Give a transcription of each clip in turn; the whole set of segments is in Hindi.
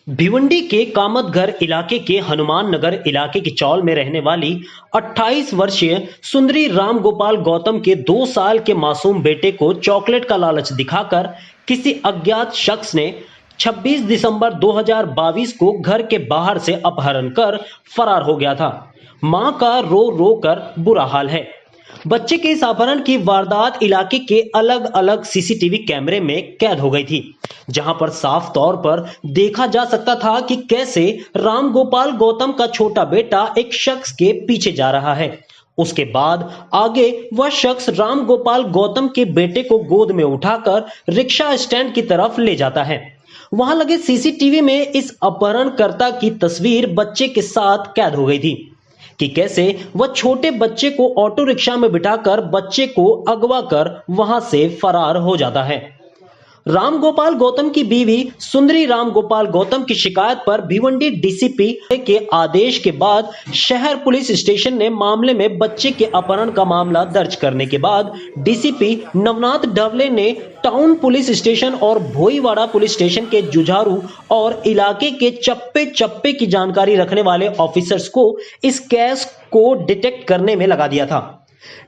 भिवंडी के कामतघर इलाके के हनुमान नगर इलाके की चौल में रहने वाली 28 वर्षीय सुंदरी राम गोपाल गौतम के 2 साल के मासूम बेटे को चॉकलेट का लालच दिखाकर किसी अज्ञात शख्स ने 26 दिसंबर 2022 को घर के बाहर से अपहरण कर फरार हो गया था। मां का रो रो कर बुरा हाल है। बच्चे के इस अपहरण की वारदात इलाके के अलग अलग सीसीटीवी कैमरे में कैद हो गई थी, जहां पर साफ तौर पर देखा जा सकता था कि कैसे रामगोपाल गौतम का छोटा बेटा एक शख्स के पीछे जा रहा है। उसके बाद आगे वह शख्स रामगोपाल गौतम के बेटे को गोद में उठाकर रिक्शा स्टैंड की तरफ ले जाता है। वहां लगे सीसीटीवी में इस अपहरणकर्ता की तस्वीर बच्चे के साथ कैद हो गई थी कि कैसे वह छोटे बच्चे को ऑटो रिक्शा में बिठाकर बच्चे को अगवा कर वहां से फरार हो जाता है। रामगोपाल गौतम की बीवी सुंदरी रामगोपाल गौतम की शिकायत पर भिवंडी डीसीपी के आदेश के बाद शहर पुलिस स्टेशन ने मामले में बच्चे के अपहरण का मामला दर्ज करने के बाद डीसीपी नवनाथ ढवले ने टाउन पुलिस स्टेशन और भोईवाड़ा पुलिस स्टेशन के जुझारू और इलाके के चप्पे चप्पे की जानकारी रखने वाले ऑफिसर्स को इस केस को डिटेक्ट करने में लगा दिया था।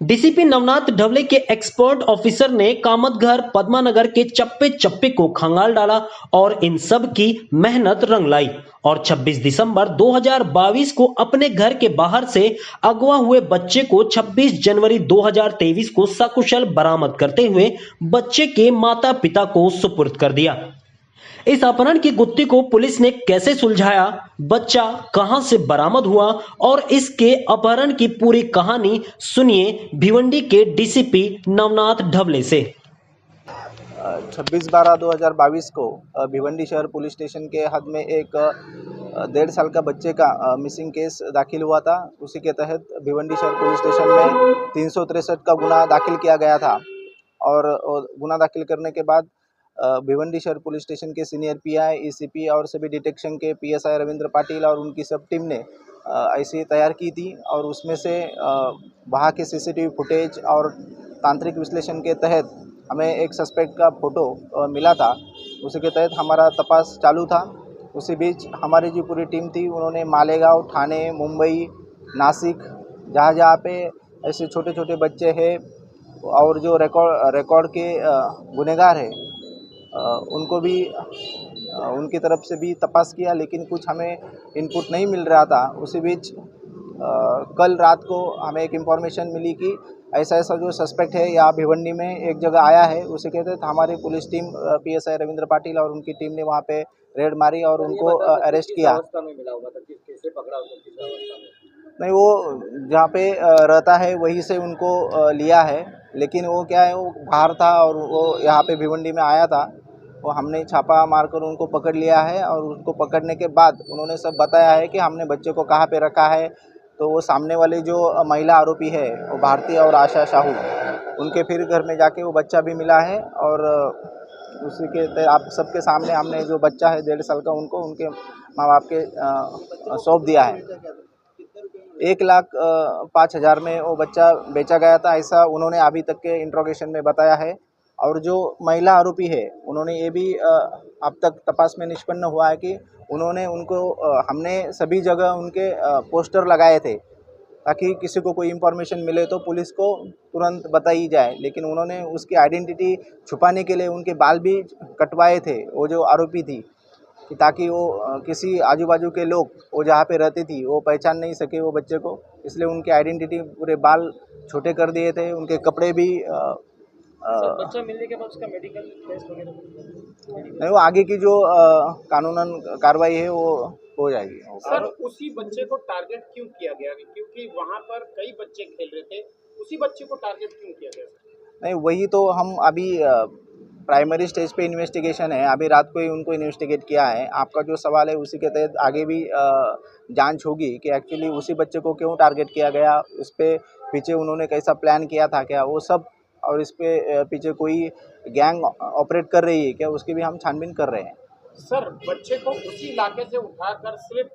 डीसीपी नवनाथ ढवले के एक्सपर्ट ऑफिसर ने कामतघर पद्मानगर के चप्पे चप्पे को खंगाल डाला और इन सब की मेहनत रंग लाई और 26 दिसंबर 2022 को अपने घर के बाहर से अगवा हुए बच्चे को 26 जनवरी 2023 को सकुशल बरामद करते हुए बच्चे के माता पिता को सुपुर्द कर दिया। इस अपहरण की गुत्थी को पुलिस ने कैसे सुलझाया, बच्चा कहां से बरामद हुआ और इसके अपहरण की पूरी कहानी सुनिए भिवंडी के डीसीपी नवनाथ ढवले से। 26/12/2022 को भिवंडी शहर पुलिस स्टेशन के हद में एक 1.5 साल का बच्चे का मिसिंग केस दाखिल हुआ था। उसी के तहत भिवंडी शहर पुलिस स्टेशन में 363 का गुना दाखिल किया गया था और गुना दाखिल करने के बाद भिवंडी शहर पुलिस स्टेशन के सीनियर पीआई, ईसीपी और सभी डिटेक्शन के पीएसआई रविंद्र पाटिल और उनकी सब टीम ने ऐसी तैयार की थी और उसमें से वहाँ के सीसीटीवी फुटेज और तांत्रिक विश्लेषण के तहत हमें एक सस्पेक्ट का फ़ोटो मिला था। उसी के तहत हमारा तपास चालू था। उसी बीच हमारी जो पूरी टीम थी उन्होंने मालेगांव, ठाणे, मुंबई, नासिक, जहाँ पे ऐसे छोटे छोटे बच्चे हैं और जो रिकॉर्ड के गुनहगार हैं उनको भी उनकी तरफ से भी तपास किया, लेकिन कुछ हमें इनपुट नहीं मिल रहा था। उसी बीच कल रात को हमें एक इन्फॉर्मेशन मिली कि ऐसा जो सस्पेक्ट है यहाँ भिवंडी में एक जगह आया है। उसी के तहत हमारी police team PSI Ravindra Patil और उनकी टीम ने वहाँ पे रेड मारी और उनको अरेस्ट किया। नहीं, वो जहाँ पे रहता है वहीं से उनको लिया है, लेकिन वो क्या है, वो बाहर था और वो यहाँ पे भिवंडी में आया था। वो हमने छापा मारकर उनको पकड़ लिया है और उनको पकड़ने के बाद उन्होंने सब बताया है कि हमने बच्चे को कहाँ पे रखा है। तो वो सामने वाले जो महिला आरोपी है वो भारती और आशा साहू, उनके फिर घर में जाके वो बच्चा भी मिला है और उसी के आप सबके सामने हमने जो बच्चा है 1.5 साल का उनको उनके माँ बाप के सौंप दिया है। 1,05,000 में वो बच्चा बेचा गया था, ऐसा उन्होंने अभी तक के इंट्रोगेशन में बताया है। और जो महिला आरोपी है उन्होंने ये भी अब तक तपास में निष्पन्न हुआ है कि उन्होंने उनको हमने सभी जगह उनके पोस्टर लगाए थे ताकि किसी को कोई इन्फॉर्मेशन मिले तो पुलिस को तुरंत बताई जाए, लेकिन उन्होंने उसकी आइडेंटिटी छुपाने के लिए उनके बाल भी कटवाए थे वो जो आरोपी थी, कि ताकि वो किसी आजू बाजू के लोग वो जहाँ पे रहती थी वो पहचान नहीं सके वो बच्चे को, इसलिए उनकी आइडेंटिटी पूरे बाल छोटे कर दिए थे। उनके कपड़े भी बच्चा मिलने के बाद उसका मेडिकल टेस्ट वगैरह नहीं, वो आगे की जो कानूनन कार्रवाई है वो हो जाएगी। सर, उसी बच्चे को टारगेट क्यों किया गया? क्योंकि वहाँ पर कई बच्चे खेल रहे थे, उसी बच्चे को टारगेट क्यों किया गया? नहीं, वही तो हम अभी प्राइमरी स्टेज पे इन्वेस्टिगेशन है, अभी रात को ही उनको इन्वेस्टिगेट किया है। आपका जो सवाल है उसी के तहत आगे भी जांच होगी कि एक्चुअली उसी बच्चे को क्यों टारगेट किया गया, उस पे पीछे उन्होंने कैसा प्लान किया था क्या, वो सब, और इस पे पीछे कोई गैंग ऑपरेट कर रही है क्या, उसकी भी हम छानबीन कर रहे हैं। सर, बच्चे को उसी इलाके से उठाकर सिर्फ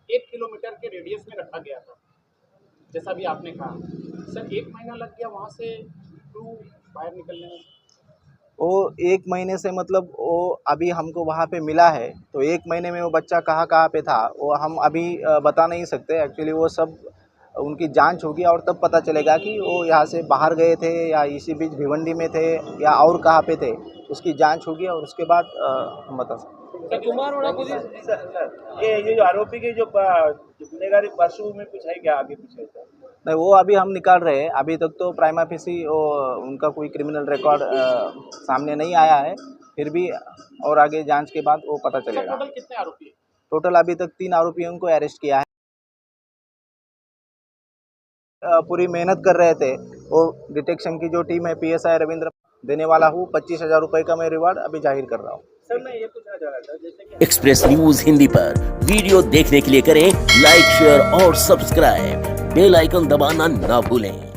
1 किलोमीटर के रेडियस में रखा गया था, जैसा भी आपने कहा। सर, 1 महीना लग गया वहाँ से बाहर निकलने में। वो 1 महीने से मतलब वो अभी हमको वहाँ पे मिला है, तो 1 महीने में वो बच्चा कहाँ कहाँ पे था वो हम अभी बता नहीं सकते। एक्चुअली वो सब उनकी जांच होगी और तब पता चलेगा कि वो यहाँ से बाहर गए थे या इसी बीच भिवंडी में थे या और कहाँ पे थे, उसकी जांच होगी और उसके बाद हम बता सकते हैं। कुमारवाड़ा पुलिस सर ये जो आरोपी के जो गुनेगारी पशु में कुछ है क्या आगे पीछे सर? नहीं, वो अभी हम निकाल रहे हैं। अभी तक तो प्राइमा फेसी उनका कोई क्रिमिनल रिकॉर्ड सामने नहीं आया है, फिर भी और आगे जांच के बाद वो पता चलेगा। टोटल कितने आरोपी हैं? टोटल अभी तक 3 आरोपियों को अरेस्ट किया है। पूरी मेहनत कर रहे थे। वो डिटेक्शन की जो टीम है पीएसआई रविंद्र देने वाला हूँ। 25,000 रुपये का मैं रिवार्ड अभी जाहिर कर रहा हूँ। सर मैं ये पूछना चाह रहा था जैसे कि एक्सप्रेस न्यूज हिंदी पर वीडियो देखने के लिए करें लाइक, शेयर और सब्सक्राइब। बेल आइकन दबाना ना भूलें।